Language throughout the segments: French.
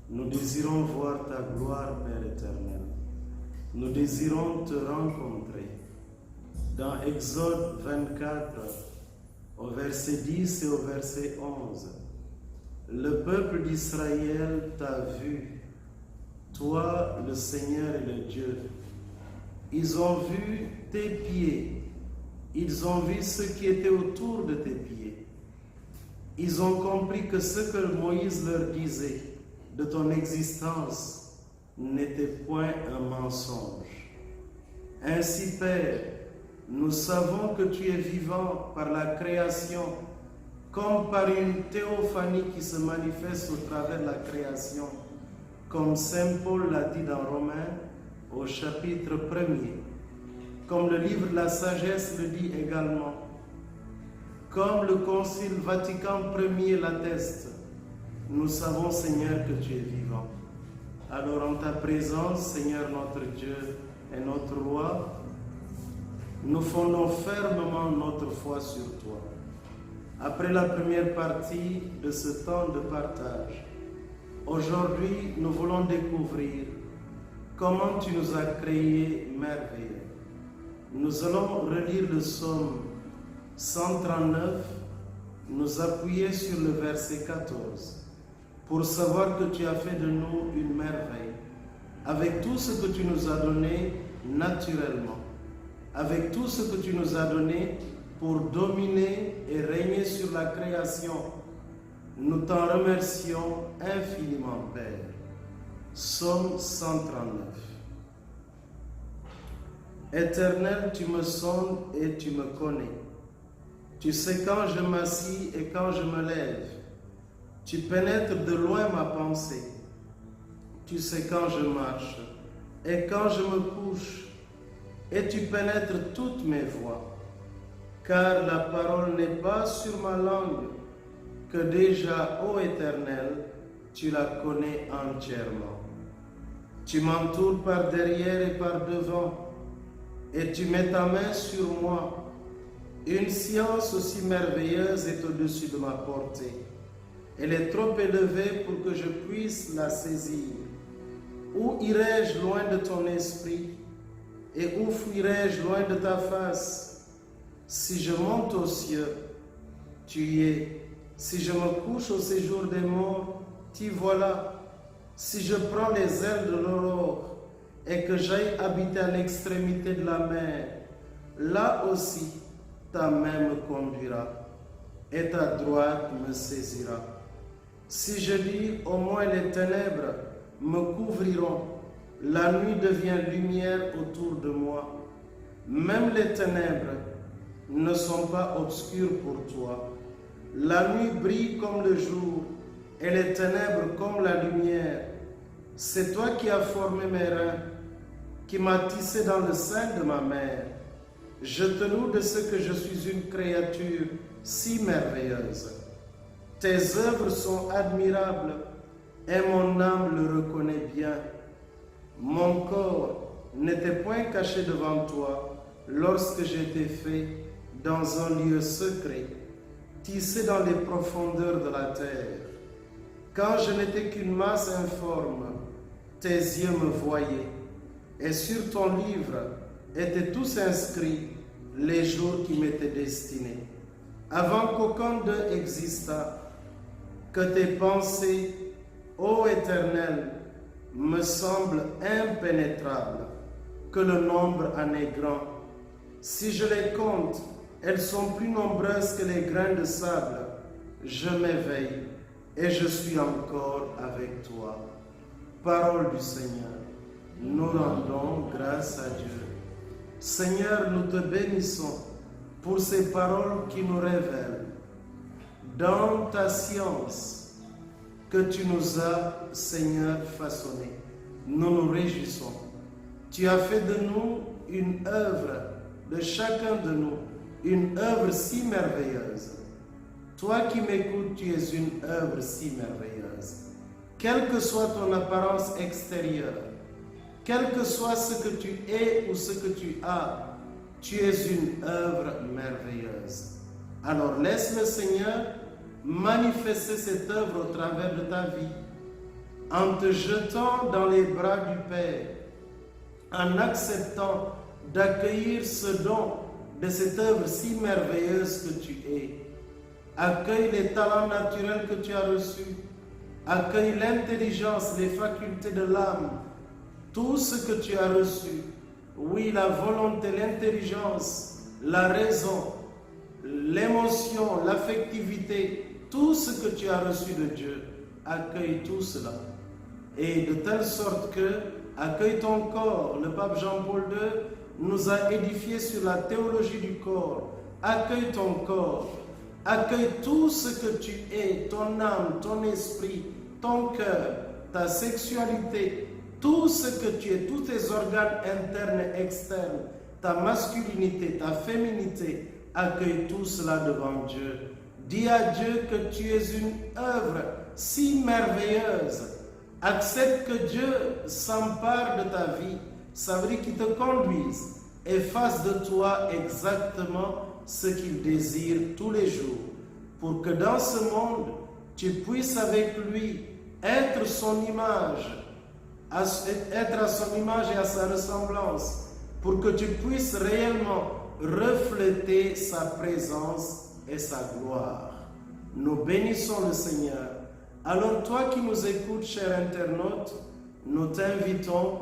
Nous désirons voir ta gloire, Père éternel. Nous désirons te rencontrer. Dans Exode 24, au verset 10 et au verset 11, le peuple d'Israël t'a vu, toi, le Seigneur et le Dieu. Ils ont vu tes pieds, ils ont vu ce qui était autour de tes pieds. Ils ont compris que ce que Moïse leur disait de ton existence n'était point un mensonge. Ainsi, Père, nous savons que tu es vivant par la création, comme par une théophanie qui se manifeste au travers de la création, comme Saint Paul l'a dit dans Romains au chapitre 1er, comme le livre de la sagesse le dit également, comme le Concile Vatican Ier l'atteste. Nous savons, Seigneur, que tu es vivant. Alors en ta présence, Seigneur notre Dieu et notre Roi, nous fondons fermement notre foi sur toi. Après la première partie de ce temps de partage, aujourd'hui, nous voulons découvrir comment tu nous as créés merveilleux. Nous allons relire le psaume 139, nous appuyer sur le verset 14, pour savoir que tu as fait de nous une merveille, avec tout ce que tu nous as donné naturellement, avec tout ce que tu nous as donné pour dominer et régner sur la création. Nous t'en remercions infiniment, Père. Psaume 139. Éternel, tu me sondes et tu me connais. Tu sais quand je m'assis et quand je me lève. Tu pénètres de loin ma pensée. Tu sais quand je marche et quand je me couche. Et tu pénètres toutes mes voies. Car la parole n'est pas sur ma langue, que déjà, ô Éternel, tu la connais entièrement. Tu m'entoures par derrière et par devant, et tu mets ta main sur moi. Une science aussi merveilleuse est au-dessus de ma portée. Elle est trop élevée pour que je puisse la saisir. Où irai-je loin de ton esprit? Et où fuirai-je loin de ta face? Si je monte aux cieux, tu y es. Si je me couche au séjour des morts, t'y voilà. Si je prends les ailes de l'aurore et que j'aille habiter à l'extrémité de la mer, là aussi ta main me conduira et ta droite me saisira. Si je dis au moins les ténèbres me couvriront, la nuit devient lumière autour de moi. Même les ténèbres ne sont pas obscures pour toi. La nuit brille comme le jour et les ténèbres comme la lumière. C'est toi qui as formé mes reins, qui m'as tissé dans le sein de ma mère. Je te loue de ce que je suis une créature si merveilleuse. Tes œuvres sont admirables et mon âme le reconnaît bien. Mon corps n'était point caché devant toi lorsque j'étais fait dans un lieu secret, tissé dans les profondeurs de la terre. Quand je n'étais qu'une masse informe, tes yeux me voyaient, et sur ton livre étaient tous inscrits les jours qui m'étaient destinés. Avant qu'aucun d'eux existât, que tes pensées, ô Éternel, me semblent impénétrables, que le nombre en est grand. Si je les compte, elles sont plus nombreuses que les grains de sable. Je m'éveille et je suis encore avec toi. Parole du Seigneur. Nous rendons grâce à Dieu. Seigneur, nous te bénissons pour ces paroles qui nous révèlent dans ta science que tu nous as, Seigneur, façonné. Nous nous réjouissons. Tu as fait de nous une œuvre, de chacun de nous, une œuvre si merveilleuse. Toi qui m'écoutes, tu es une œuvre si merveilleuse. Quelle que soit ton apparence extérieure, quel que soit ce que tu es ou ce que tu as, tu es une œuvre merveilleuse. Alors laisse le Seigneur manifester cette œuvre au travers de ta vie. en te jetant dans les bras du Père, en acceptant d'accueillir ce don de cette œuvre si merveilleuse que tu es. Accueille les talents naturels que tu as reçus. Accueille l'intelligence, les facultés de l'âme, tout ce que tu as reçu. Oui, la volonté, l'intelligence, la raison, l'émotion, l'affectivité, tout ce que tu as reçu de Dieu. Accueille tout cela. Et de telle sorte que, accueille ton corps. Le pape Jean-Paul II nous a édifié sur la théologie du corps. Accueille ton corps. Accueille tout ce que tu es, ton âme, ton esprit, ton cœur, ta sexualité, tout ce que tu es, tous tes organes internes et externes, ta masculinité, ta féminité. Accueille tout cela devant Dieu. Dis à Dieu que tu es une œuvre si merveilleuse. Accepte que Dieu s'empare de ta vie. Ça veut dire qu'il te conduise et fasse de toi exactement ce qu'il désire tous les jours. Pour que dans ce monde, tu puisses avec lui être son image, être à son image et à sa ressemblance. Pour que tu puisses réellement refléter sa présence et sa gloire. Nous bénissons le Seigneur. Alors toi qui nous écoutes, cher internaute, nous t'invitons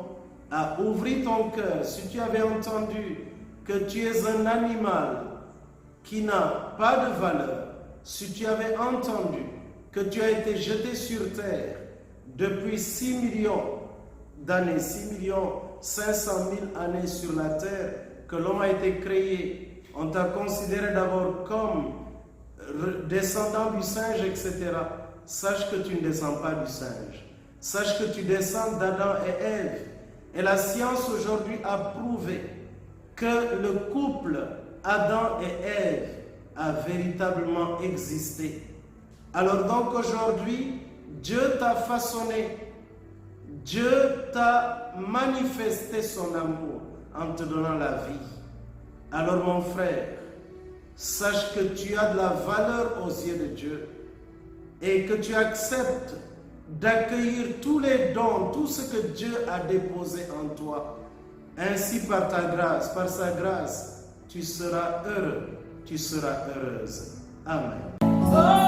à ouvrir ton cœur. Si tu avais entendu que tu es un animal qui n'a pas de valeur, si tu avais entendu que tu as été jeté sur terre depuis 6 millions d'années, 6 500 000 années sur la terre, que l'homme a été créé, on t'a considéré d'abord comme descendant du singe, etc. Sache que tu ne descends pas du singe. Sache que tu descends d'Adam et Ève. Et la science aujourd'hui a prouvé que le couple Adam et Ève a véritablement existé. Alors donc aujourd'hui, Dieu t'a façonné. Dieu t'a manifesté son amour en te donnant la vie. Alors mon frère, sache que tu as de la valeur aux yeux de Dieu et que tu acceptes d'accueillir tous les dons, tout ce que Dieu a déposé en toi. Ainsi, par ta grâce, par sa grâce, tu seras heureux, tu seras heureuse. Amen.